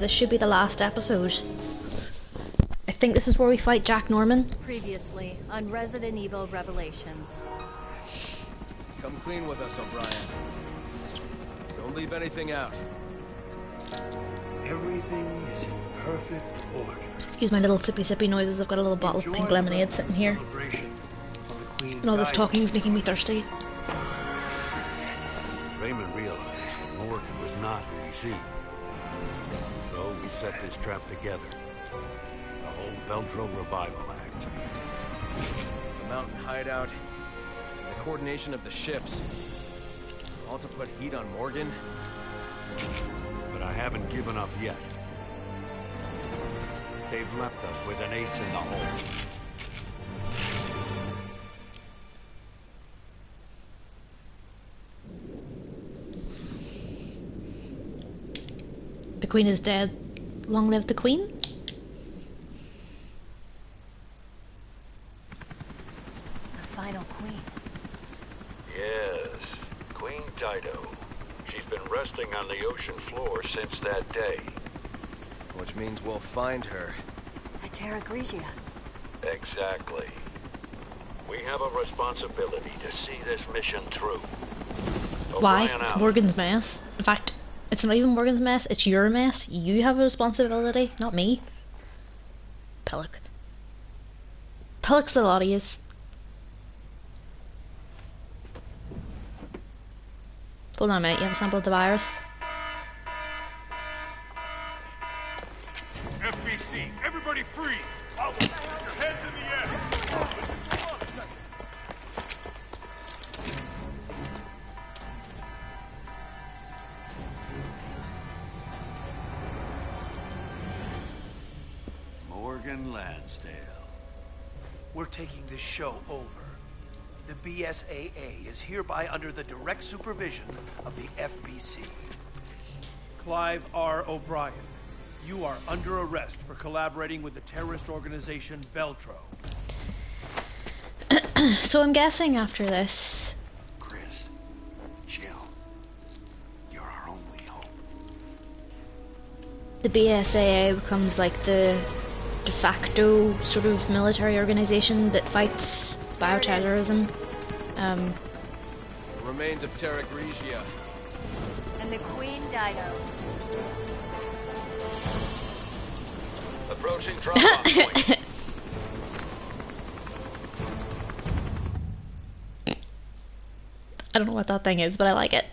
This should be the last episode. I think this is where we fight Jack Norman. Previously on Resident Evil Revelations. Come clean with us, O'Brien. Don't leave anything out. Everything is in perfect order. Excuse my little sippy noises. I've got a little bottle of pink lemonade sitting here. And all this talking is making me thirsty. Raymond realized that Morgan was not who he seemed. So we set this trap together. The whole Veltro Revival Act. The mountain hideout, and the coordination of the ships. All to put heat on Morgan. But I haven't given up yet. They've left us with an ace in the hole. The Queen is dead. Long live the Queen. The final queen. Yes, Queen Dido. She's been resting on the ocean floor since that day. Which means we'll find her. At Terra Grigia. Exactly. We have a responsibility to see this mission through. Why? O'Brien It's out. Morgan's mess. In fact, it's not even Morgan's mess, it's your mess. You have a responsibility, not me. Pellic. Pellic's the lot of yous. Hold on a minute, you have a sample of the virus? FBC, everybody freeze! Out! Put your heads in the air! Morgan Lansdale. We're taking this show over. The BSAA is hereby under the direct supervision of the FBC. Clive R. O'Brien, you are under arrest for collaborating with the terrorist organization Veltro. So I'm guessing after this... Chris, Jill, you're our only hope. the BSAA becomes like the de facto sort of military organization that fights bioterrorism. The remains of Terra Grigia. And the Queen Dido. Approaching drop-off point. I don't know what that thing is, but I like it.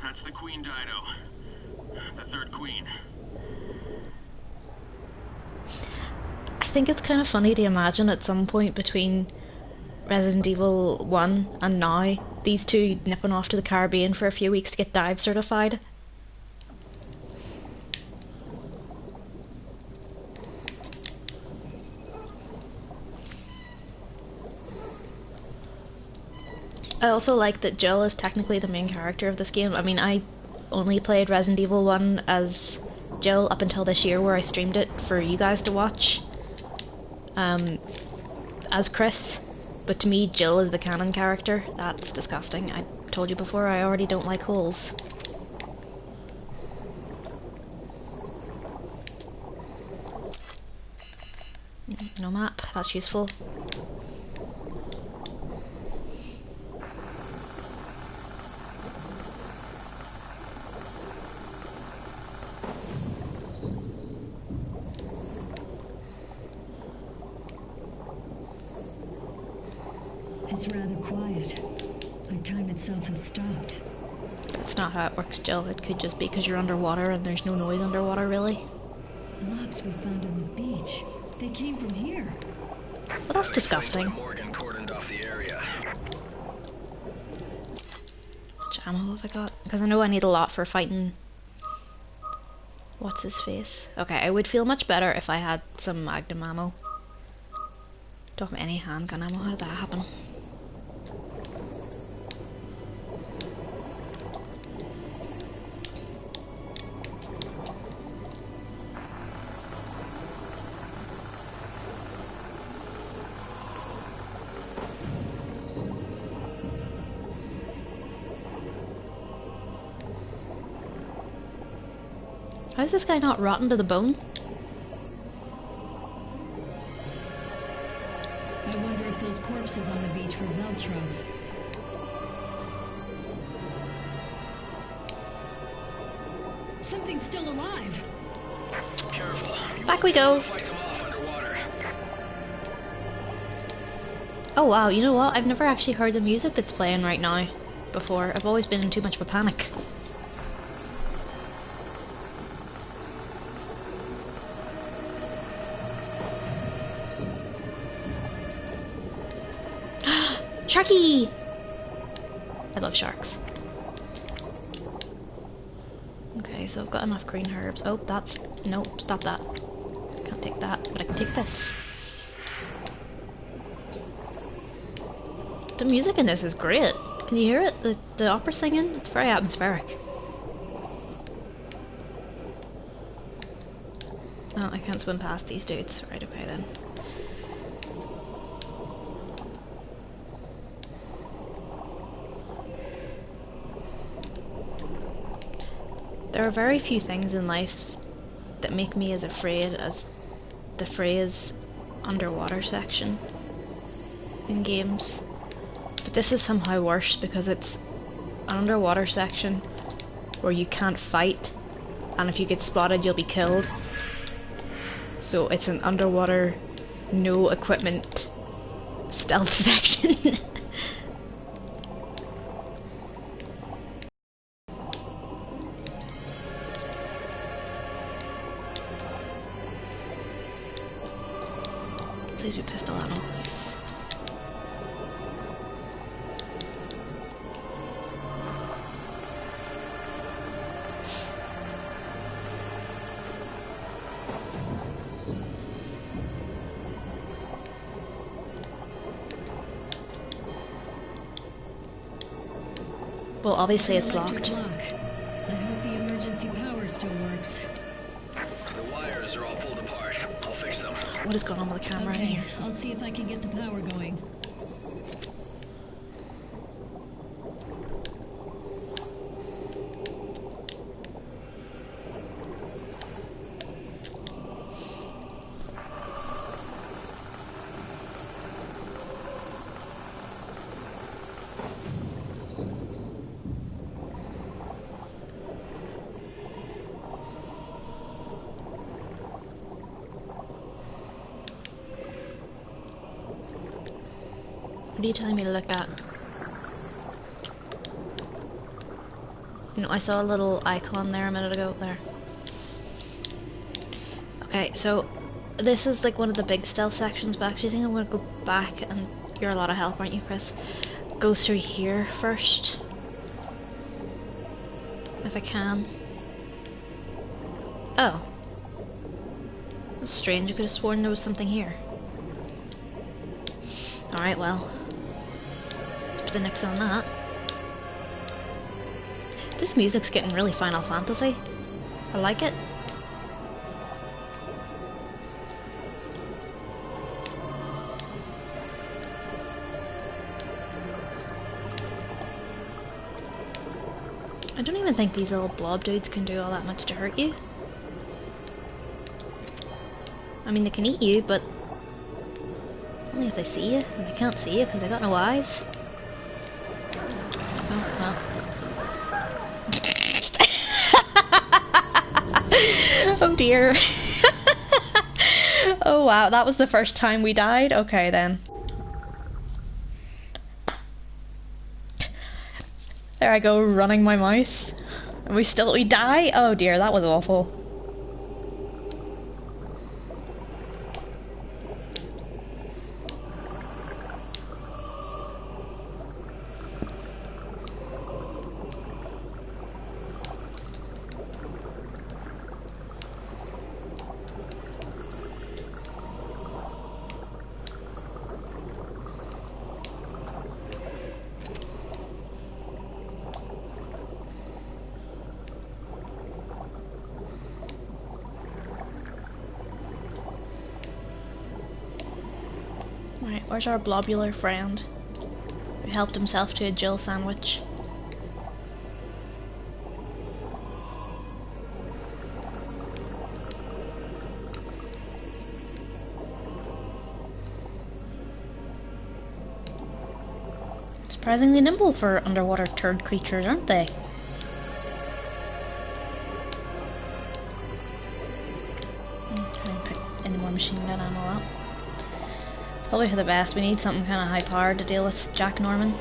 That's the Queen Dido. The third queen. I think it's kind of funny to imagine at some point between Resident Evil 1 and now, these two nipping off to the Caribbean for a few weeks to get dive certified. I also like that Jill is technically the main character of this game. I mean, I only played Resident Evil 1 as Jill up until this year where I streamed it for you guys to watch. As Chris, but to me Jill is the canon character. That's disgusting. I told you before, I already don't like holes. No map, that's useful. It's rather quiet. Like time itself has stopped. That's not how it works, Jill. It could just be because you're underwater and there's no noise underwater, really. The labs we found on the beach. They came from here. Well, that's disgusting. Morgan cordoned off the area. Which ammo have I got? Because I know I need a lot for fighting... What's his face? Okay, I would feel much better if I had some Magnum ammo. Don't have any handgun ammo. How did that happen? How's this guy not rotten to the bone? I wonder if those corpses on the beach were Veltro. Something's still alive. Careful. Back we go. Fight them off underwater. Oh wow, you know what? I've never actually heard the music that's playing right now before. I've always been in too much of a panic. Sharky! I love sharks. Okay, so I've got enough green herbs. Oh, that's... Nope, stop that. Can't take that, but I can take this. The music in this is great. Can you hear it? The opera singing? It's very atmospheric. Oh, I can't swim past these dudes. Right, okay then. There are very few things in life that make me as afraid as the phrase underwater section in games. But this is somehow worse because it's an underwater section where you can't fight, and if you get spotted you'll be killed. So it's an underwater, no equipment stealth section. Please be pistol ammo. Yes. Well, obviously it's locked. Lock. I hope the emergency power still works. The wires are all pulled apart. I'll fix them. What is going on with the camera in Okay, here? I'll see if I can get the power going. What are you telling me to look at? No, I saw a little icon there a minute ago. There. Okay, so this is like one of the big stealth sections, but I actually think I'm gonna go back, and you're a lot of help, aren't you, Chris? Go through here first. If I can. Oh. That's strange, I could have sworn there was something here. Alright, well. Let's put the nix on that. This music's getting really Final Fantasy. I like it. I don't even think these little blob dudes can do all that much to hurt you. I mean, they can eat you, but only if they see you, and they can't see you because they got no eyes. Oh, well. Oh dear. Oh wow, that was the first time we died? Okay then. There I go, running my mouse. And we die? Oh dear, that was awful. Right, where's our blobular friend who helped himself to a Jill sandwich? Surprisingly nimble for underwater turd creatures, aren't they? Try and pick any more machine gun ammo up. Probably for the best. We need something kind of high powered to deal with Jack Norman.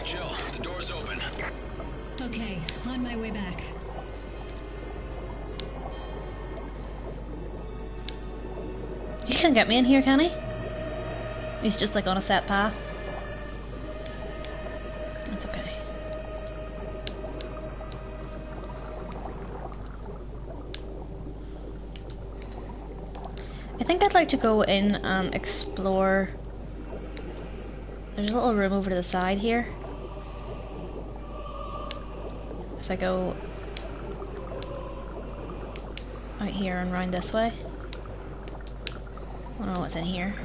Jill, the door's open. Okay, on my way back. He can't get me in here, can he? He's just like on a set path. That's okay. I think I'd like to go in and explore. There's a little room over to the side here. If I go out here and round this way. I don't know what's in here.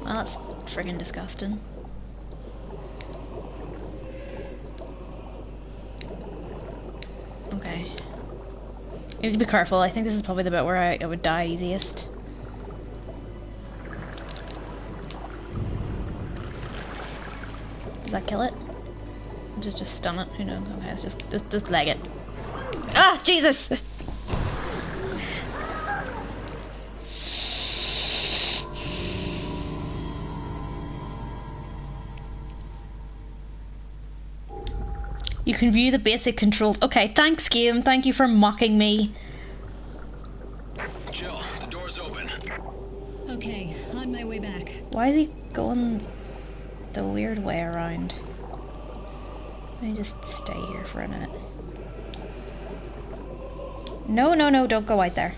Well, that's friggin' disgusting. Okay. You need to be careful. I think this is probably the bit where I would die easiest. Does that kill it? Or does it just stun it? Who knows? Okay, let's just leg it. Ah, Jesus! You can view the basic controls. Okay, thanks game. Thank you for mocking me. Jill, the door's open. Okay, on my way back. Why is he going the weird way around? Let me just stay here for a minute. No, no, no, don't go out there.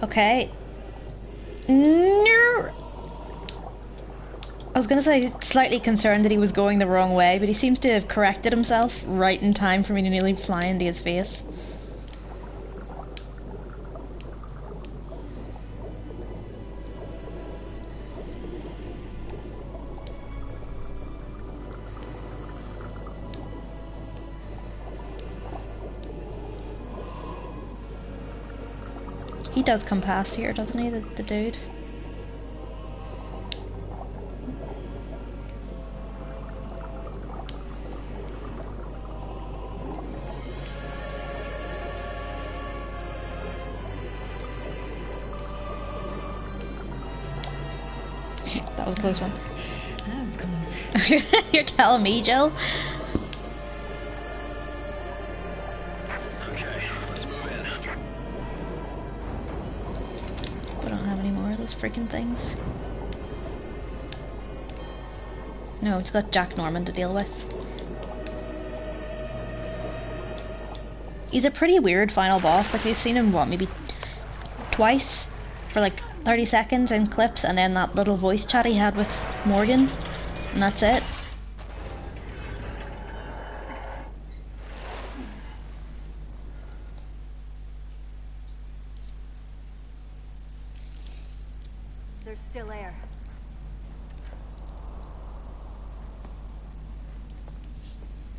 Okay. No! I was gonna say, slightly concerned that he was going the wrong way, but he seems to have corrected himself right in time for me to nearly fly into his face. He does come past here, doesn't he, the dude? That was a close one. That was close. You're telling me, Jill? Okay, let's move in. We don't have any more of those freaking things. No, it's got Jack Norman to deal with. He's a pretty weird final boss. Like, we've seen him, what, maybe twice? For like 30 seconds in clips, and then that little voice chat he had with Morgan, and that's it. There's still air.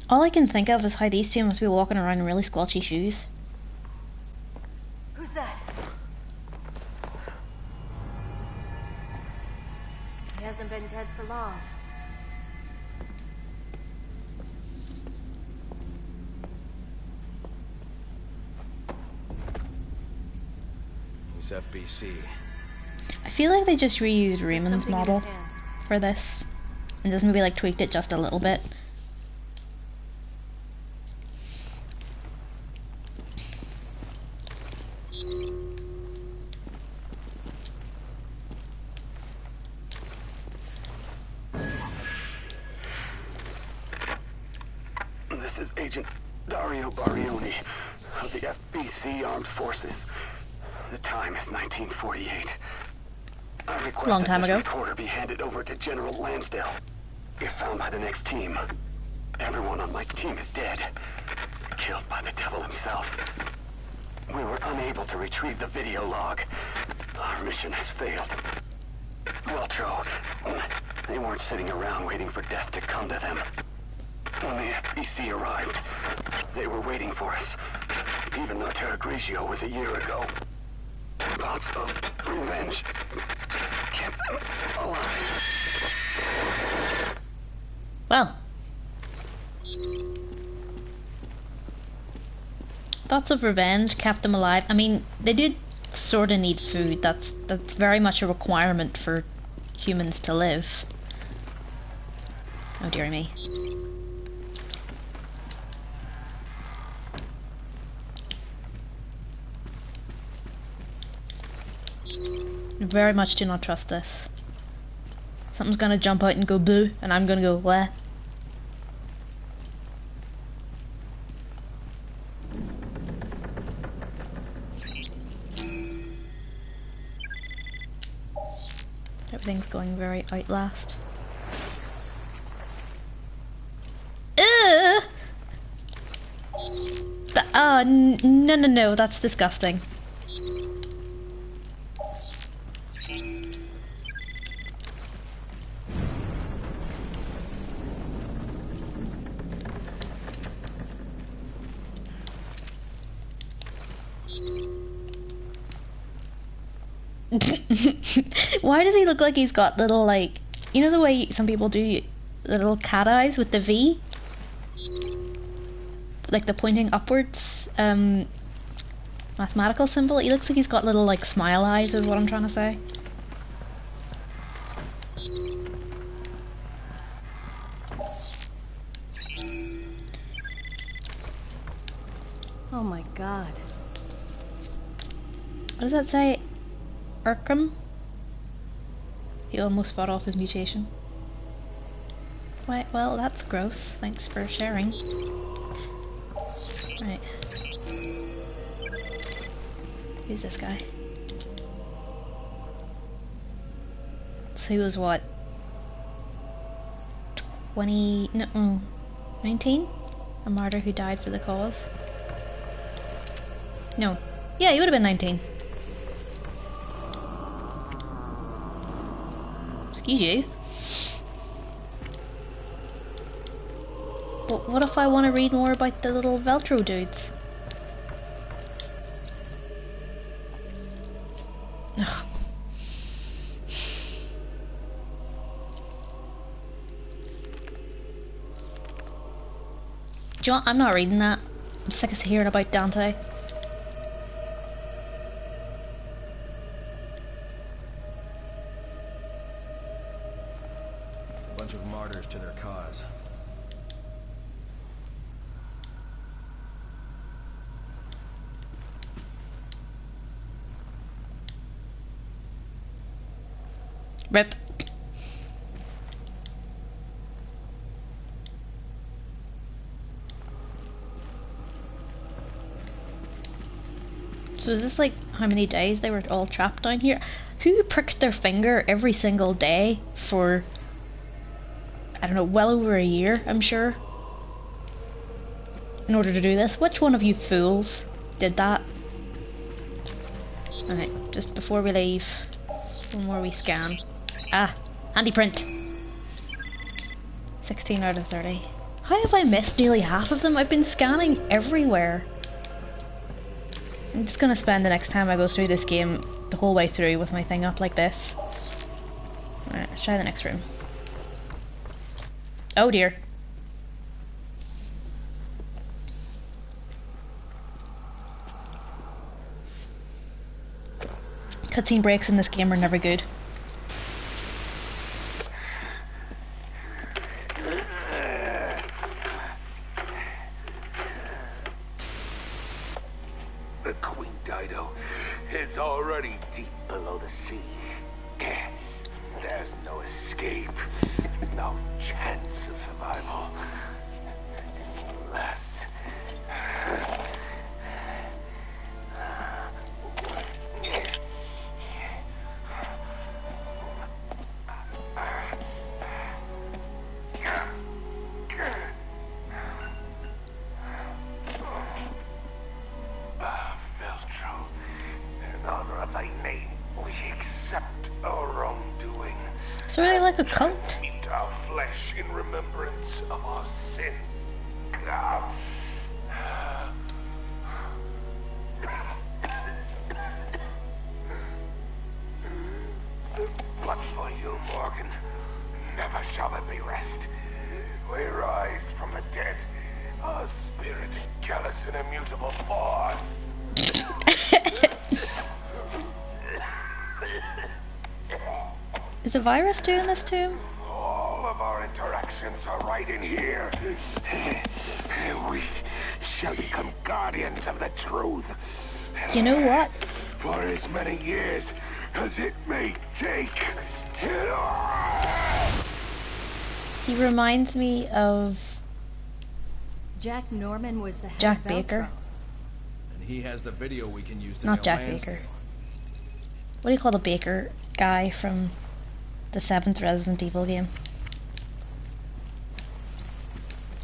All I can think of is how these two must be walking around in really squelchy shoes. Who's that? He hasn't been dead for long. He's FBC. I feel like they just reused Raymond's something in model his hand. for this, and just maybe like tweaked it just a little bit. This is Agent Dario Barioni of the FBC Armed Forces. The time is 1948. I request Long time that this ago. recorder be handed over to General Lansdale. If found by the next team, everyone on my team is dead. Killed by the devil himself. We were unable to retrieve the video log. Our mission has failed. Veltro, they weren't sitting around waiting for death to come to them. When the FBC arrived, they were waiting for us, even though Terra Grigia was a year ago. Thoughts of revenge kept them alive. Well. Thoughts of revenge kept them alive. I mean, they did sort of need food. That's very much a requirement for humans to live. Oh dear me. Very much do not trust this. Something's gonna jump out and go boo, and I'm gonna go where? Everything's going very Outlast. No, that's disgusting. Why does he look like he's got little, like, you know the way some people do little cat eyes with the V? Like the pointing upwards, mathematical symbol? He looks like he's got little, like, smile eyes is what I'm trying to say. Oh my god. What does that say? Urkham? He almost fought off his mutation. Right, well, that's gross. Thanks for sharing. Right. Who's this guy? So he was what? 20... no, 19? A martyr who died for the cause? No. Yeah, he would have been 19. Excuse you. But what if I want to read more about the little Veltro dudes? Ugh. Do you know what? I'm not reading that. I'm sick of hearing about Dante. Bunch of martyrs to their cause. Rip. So is this like how many days they were all trapped down here? Who pricked their finger every single day for, I don't know, well over a year, I'm sure, in order to do this? Which one of you fools did that? Alright, just before we leave, one more we scan. Ah, handy print. 16 out of 30. How have I missed nearly half of them? I've been scanning everywhere. I'm just gonna spend the next time I go through this game the whole way through with my thing up like this. Alright, let's try the next room. Oh dear. Cutscene breaks in this game are never good. The Queen Dido is already deep below the sea. There's no escape, no chance of survival. Unless... Veltro, in honor of thy name, we accept our wrongdoing. It's really like a cult. Eat our flesh in remembrance of our sins. But for you, Morgan, never shall there be rest. We rise from the dead, a spirit callous and immutable force. Is the virus doing this to him? All of our interactions are right in here. We shall become guardians of the truth. You know what? For as many years as it may take. He reminds me of Jack Norman was the head Jack of Baker. And he has the video we can use to Not nail Jack Lansdale. Baker. What do you call the Baker guy from the 7th Resident Evil game?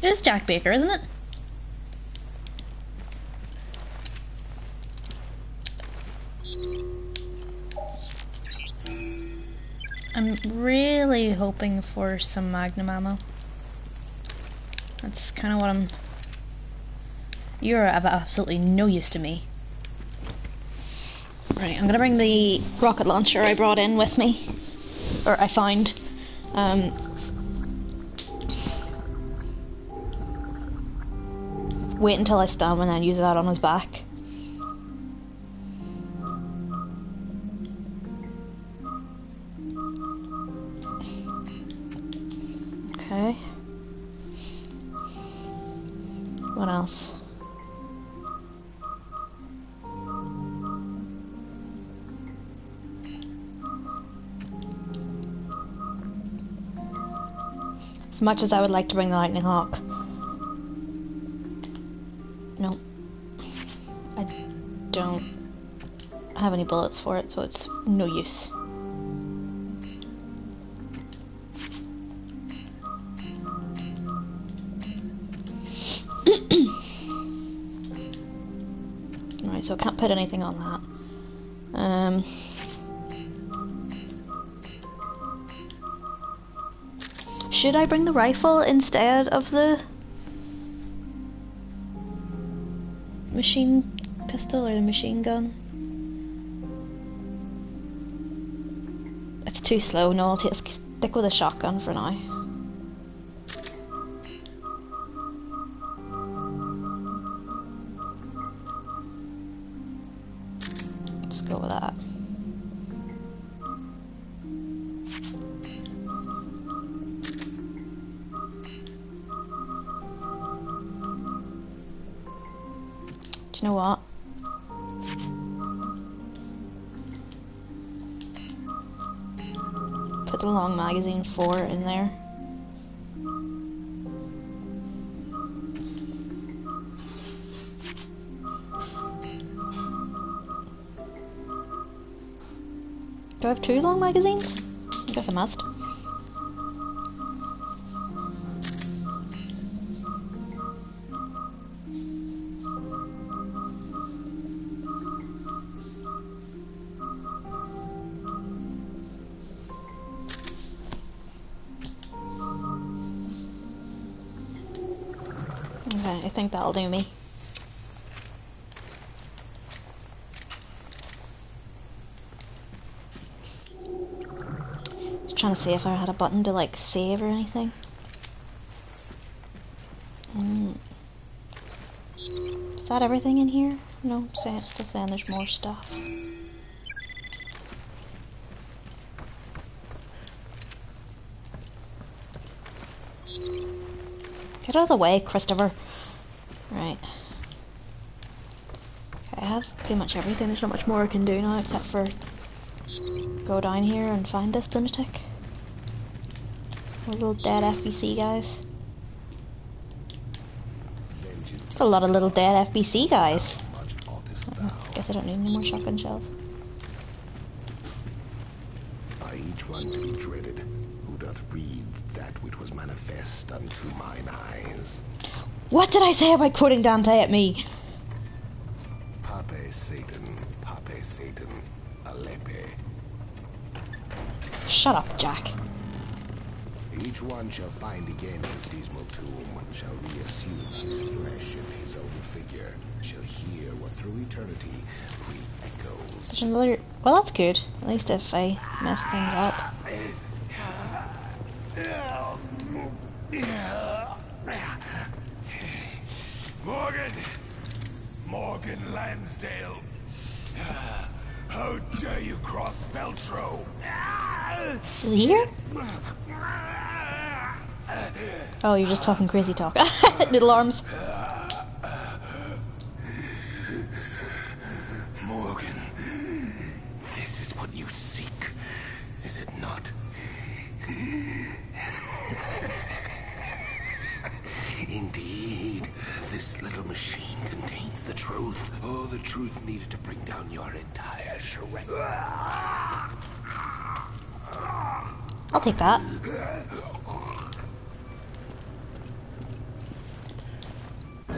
It is Jack Baker, isn't it? I'm really hoping for some Magnum ammo. That's kind of what I'm... You're of absolutely no use to me. Right, I'm gonna bring the rocket launcher I brought in with me. Or I found. Wait until I stab him and then use that on his back. Okay. What else? As much as I would like to bring the Lightning Hawk. No. I don't have any bullets for it, so it's no use. Right, so I can't put anything on that. Should I bring the rifle instead of the machine pistol or the machine gun? It's too slow. No, I'll stick with a shotgun for now. Just go with that. Do you know what? Put the long magazine 4 in there. Do I have 2 long magazines? I guess I must. Okay, I think that'll do me. Just trying to see if I had a button to like save or anything. Is that everything in here? No, it's still saying there's more stuff. Get out of the way, Christopher. Right. Okay, I have pretty much everything. There's not much more I can do now except for go down here and find this lunatic. Those little dead FBC guys. There's a lot of little dead FBC guys. Guess I don't need any more shotgun shells. By each one to be dreaded, who doth read that which was manifest unto mine eyes. What did I say about quoting Dante at me? Pape Satan, Alepe. Shut up, Jack. Each one shall find again his dismal tomb, shall reassume his flesh and his own figure, shall hear what through eternity re-echoes. There's another... Well, that's good. At least if I mess things up. Morgan Lansdale. How dare you cross Veltro? Is he here? Oh, you're just talking crazy talk. Little arms. Morgan, this is what you seek, is it not? Indeed, this little machine contains the truth. Oh, the truth needed to bring down your entire charade. I'll take that.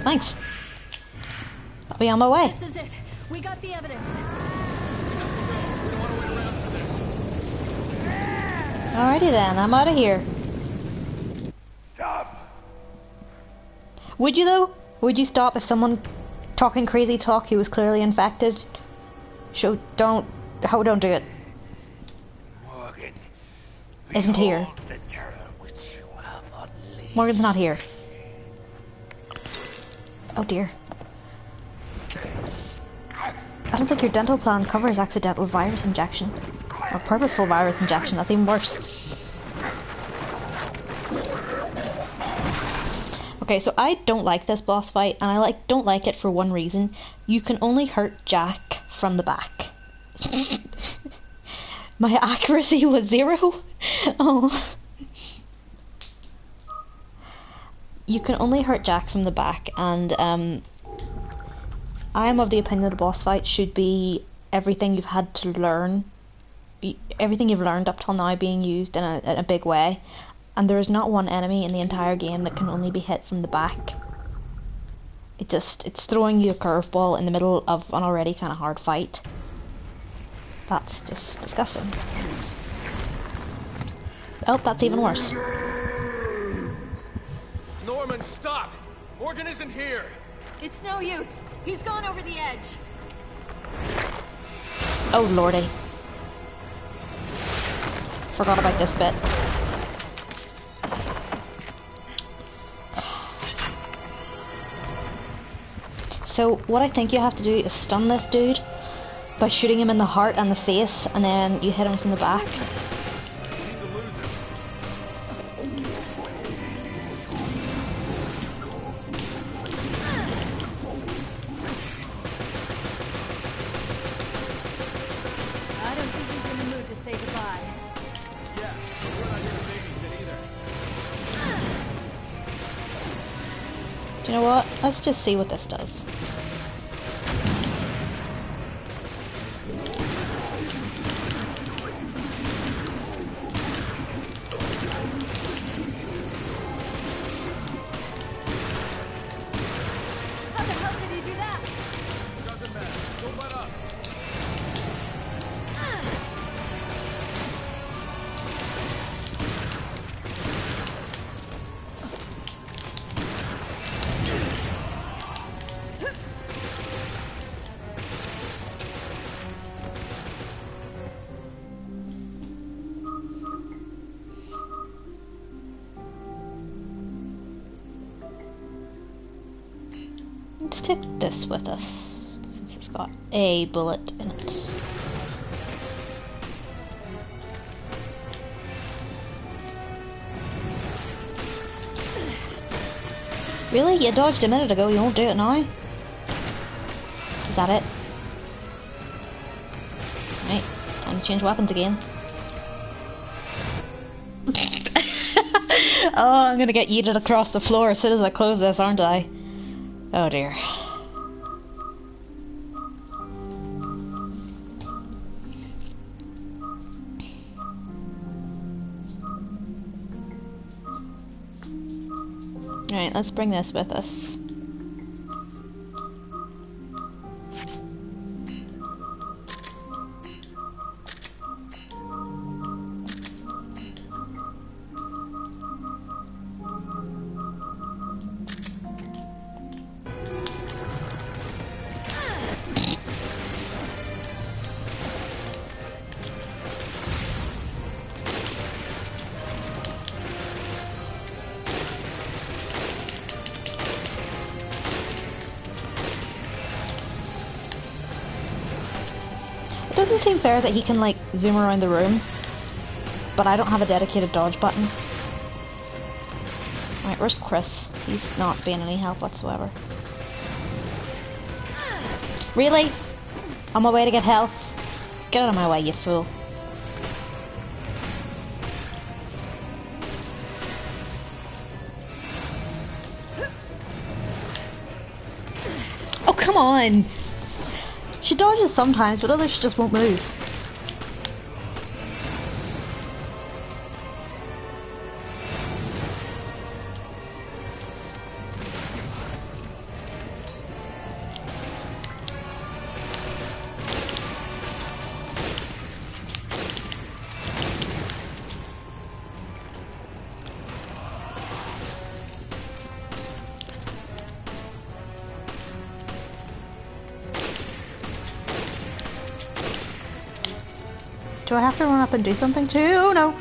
Thanks. I'll be on my way. This is it. We got the evidence. Alrighty then, I'm out of here. Stop! Would you though? Would you stop if someone talking crazy talk who was clearly infected? Don't do it. Morgan, Isn't here. the terror which you have unleashed. Morgan's not here. Oh dear. I don't think your dental plan covers accidental virus injection. Or purposeful virus injection, that's even worse. Okay, so I don't like this boss fight, and I don't like it for one reason. You can only hurt Jack from the back. My accuracy was 0. Oh. You can only hurt Jack from the back, and I am of the opinion that a boss fight should be everything you've had to learn, everything you've learned up till now being used in a big way. And there is not one enemy in the entire game that can only be hit from the back. It's throwing you a curveball in the middle of an already kind of hard fight. That's just disgusting. Oh, that's even worse. Norman, stop! Morgan isn't here! It's no use. He's gone over the edge. Oh lordy. Forgot about this bit. So what I think you have to do is stun this dude by shooting him in the heart and the face, and then you hit him from the back. I don't think he's in the mood to say goodbye. Yeah, but we're not here to babysit either. Do you know what? Let's just see what this does. How the hell did he do that? Doesn't matter. Don't let up. Let's take this with us, since it's got a bullet in it. Really? You dodged a minute ago, you won't do it now? Is that it? Right, time to change weapons again. Oh, I'm gonna get yeeted across the floor as soon as I close this, aren't I? Oh dear. Alright, let's bring this with us. doesn't seem fair that he can, like, zoom around the room, but I don't have a dedicated dodge button. Right, where's Chris? He's not being any help whatsoever. Really? On my way to get health? Get out of my way, you fool. Oh, come on! She dodges sometimes, but others she just won't move. Do I have to run up and do something too? Oh no!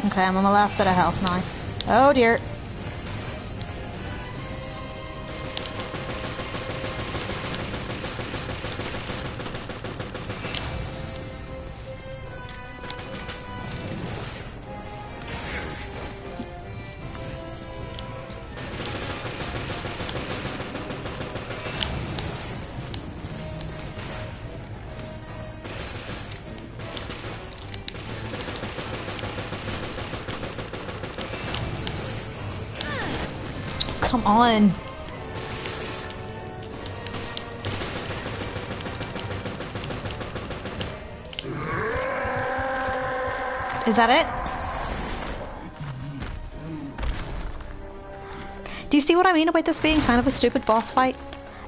Okay, I'm on the last bit of health now. Oh dear. Come on. Is that it? Do you see what I mean about this being kind of a stupid boss fight?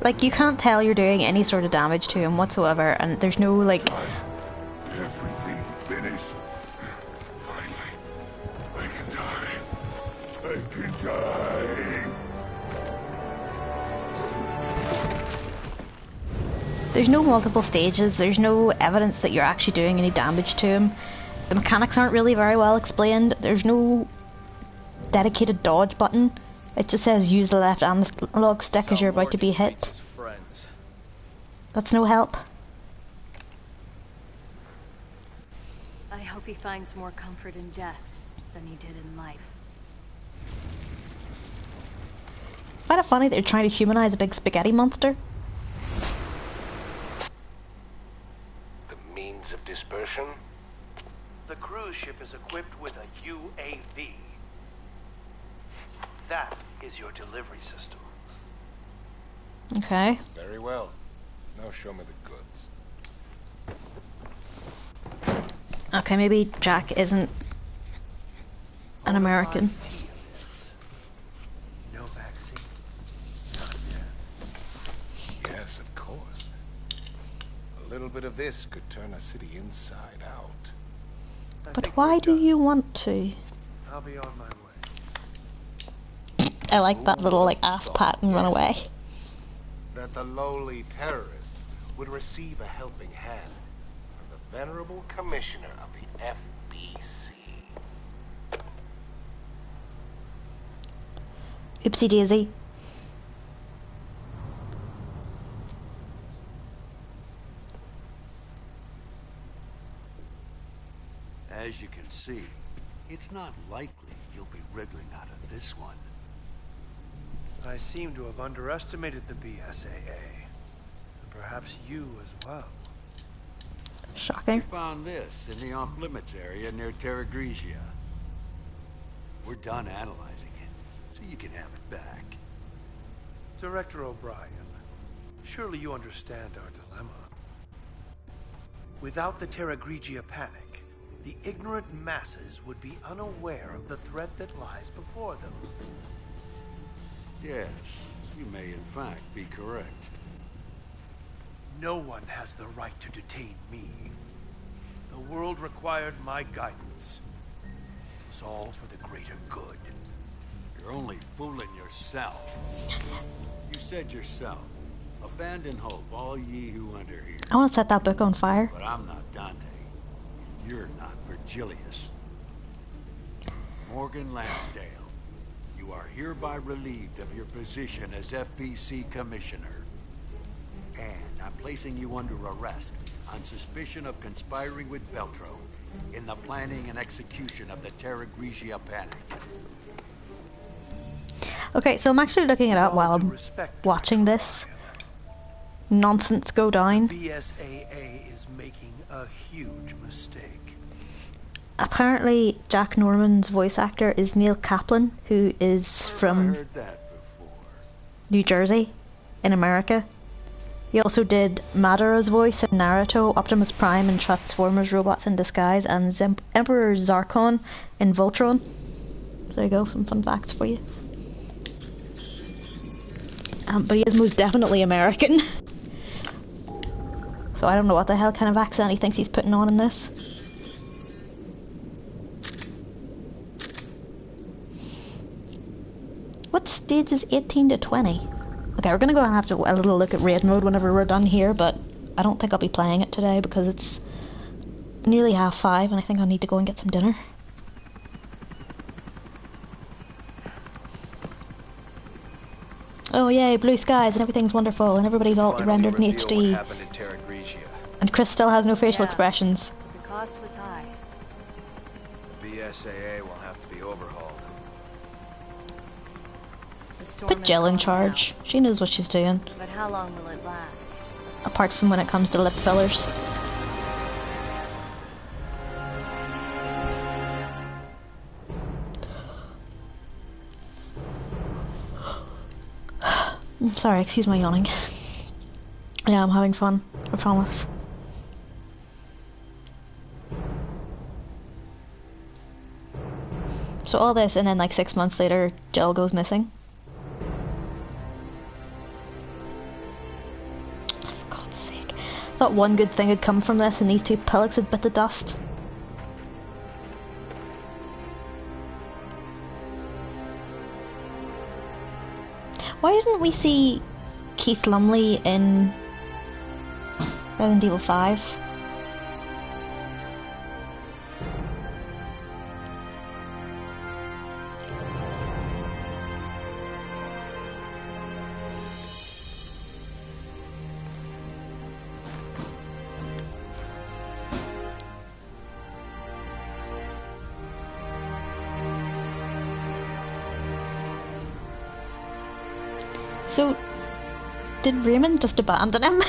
Like, you can't tell you're doing any sort of damage to him whatsoever, and there's no, like... Everything's finished. Finally, I can die. I can die. There's no multiple stages, there's no evidence that you're actually doing any damage to him. The mechanics aren't really very well explained. There's no dedicated dodge button. It just says use the left analog stick as you're about to be hit. That's no help. I hope he finds more comfort in death than he did in life. I find it funny that you're trying to humanize a big spaghetti monster. The means of dispersion? The cruise ship is equipped with a UAV. That is your delivery system. Okay. Very well. Now show me the goods. Okay, maybe Jack isn't an American. No vaccine. Yes, of course. A little bit of this could turn a city inside out. But why do you want to? I'll be on my way. I like that little, like, ass pat and run away. That the lowly terrorists would receive a helping hand from the venerable commissioner of the FBC. Oopsie daisy. As you can see, it's not likely you'll be wriggling out of this one. I seem to have underestimated the BSAA. And perhaps you as well. Shocking. We found this in the off-limits area near Terra Grigia. We're done analyzing it, so you can have it back. Director O'Brien, surely you understand our dilemma. Without the Terra Grigia panic, the ignorant masses would be unaware of the threat that lies before them. Yes, you may in fact be correct. No one has the right to detain me. The world required my guidance. It was all for the greater good. You're only fooling yourself. You said yourself, abandon hope, all ye who enter here. I want to set that book on fire. But I'm not Dante, and you're not Virgilius. Morgan Lansdale, you are hereby relieved of your position as FBC Commissioner. And I'm placing you under arrest on suspicion of conspiring with Veltro in the planning and execution of the Terra Grigia panic. Okay, so I'm actually looking it up while I'm watching this nonsense go down. BSAA is making a huge mistake. Apparently, Jack Norman's voice actor is Neil Kaplan, who is from New Jersey, in America. He also did Madara's voice in Naruto, Optimus Prime in Transformers Robots in Disguise, and Emperor Zarkon in Voltron. There you go, some fun facts for you. But he is most definitely American. So I don't know what the hell kind of accent he thinks he's putting on in this. What stage is 18 to 20? Okay, we're gonna go and have a little look at raid mode whenever we're done here, but I don't think I'll be playing it today because it's nearly 5:30 and I think I'll need to go and get some dinner. Oh yay, blue skies and everything's wonderful and everybody's all rendered in HD. And Chris still has no facial expressions. The cost was high. The BSAA will have to be overhauled. Put Jill in charge. She knows what she's doing. But how long will it last? Apart from when it comes to lip fillers. I'm sorry, excuse my yawning. Yeah, I'm having fun, I promise. So all this and then like 6 months later, Jill goes missing. For God's sake. I thought one good thing had come from this and these two pillocks had bit the dust. Why didn't we see Keith Lumley in Resident Evil 5? So, did Raymond just abandon him?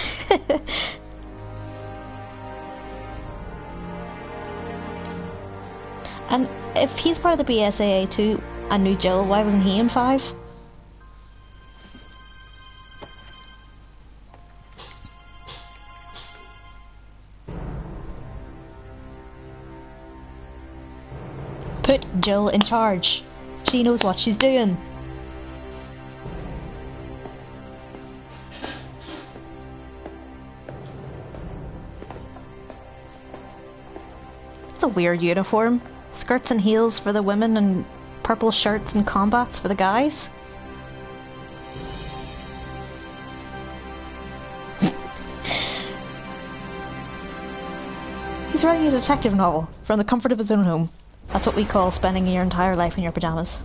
And if he's part of the BSAA too, and knew Jill, why wasn't he in 5? Put Jill in charge. She knows what she's doing. It's a weird uniform. Skirts and heels for the women and purple shirts and combats for the guys. He's writing a detective novel from the comfort of his own home. That's what we call spending your entire life in your pajamas.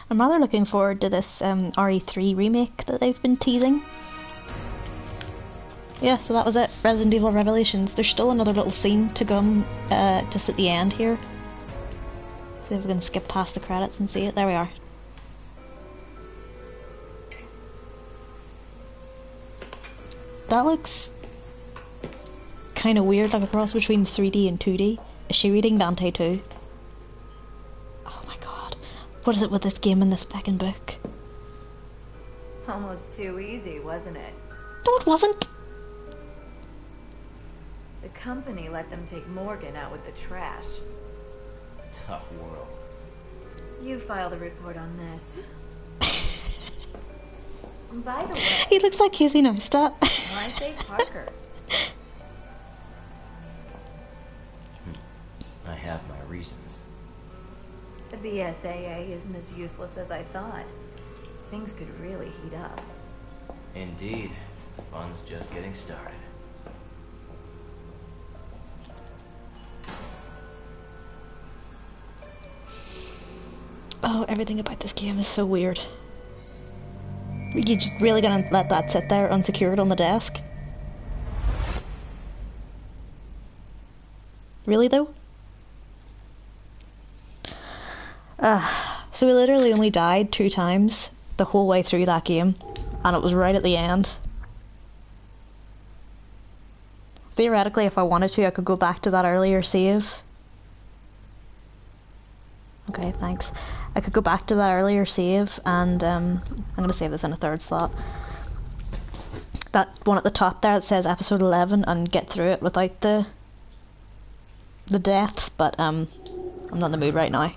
I'm rather looking forward to this RE3 remake that they've been teasing. Yeah, so that was it. Resident Evil Revelations. There's still another little scene to come just at the end here. See if we can skip past the credits and see it. There we are. That looks kind of weird, like a cross between 3D and 2D. Is she reading Dante too? What is it with this game and this fucking book? Almost too easy, wasn't it? No, it wasn't. The company let them take Morgan out with the trash. Tough world. You filed a report on this. By the way... He looks like Casey Neistat. I say Parker. I have my reasons. The BSAA isn't as useless as I thought. Things could really heat up. Indeed. The fun's just getting started. Oh, everything about this game is so weird. You just really gonna let that sit there unsecured on the desk? Really though? So we literally only died 2 times the whole way through that game, and it was right at the end. Theoretically, if I wanted to, I could go back to that earlier save. Okay, thanks. I could go back to that earlier save, and I'm going to save this in a 3rd slot. That one at the top there that says episode 11, and get through it without the deaths, but I'm not in the mood right now.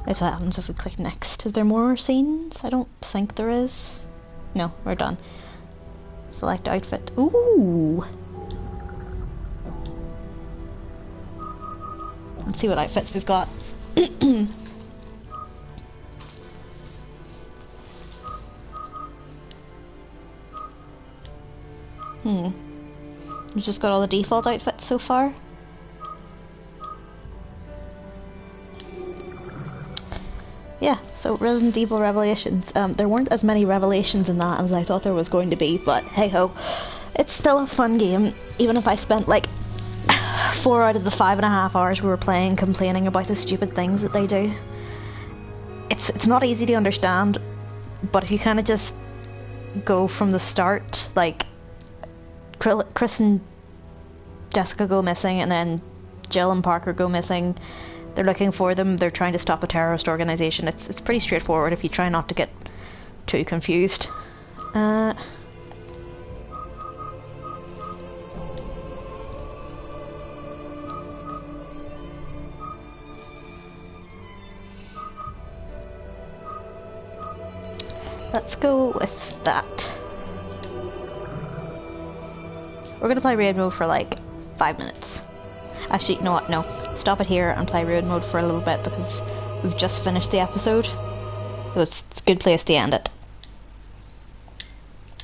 That's what happens if we click next. Is there more scenes? I don't think there is. No, we're done. Select outfit. Ooh! Let's see what outfits we've got. We've just got all the default outfits so far. Yeah, so Resident Evil Revelations. There weren't as many revelations in that as I thought there was going to be, but hey ho. It's still a fun game, even if I spent like 4 out of the 5.5 hours we were playing complaining about the stupid things that they do. It's not easy to understand, but if you kind of just go from the start, like Chris and Jessica go missing, and then Jill and Parker go missing. They're looking for them. They're trying to stop a terrorist organization. It's pretty straightforward if you try not to get too confused. Let's go with that. We're gonna play raid mode for like 5 minutes. Actually, you know what? No. Stop it here and play raid mode for a little bit because we've just finished the episode. So it's a good place to end it.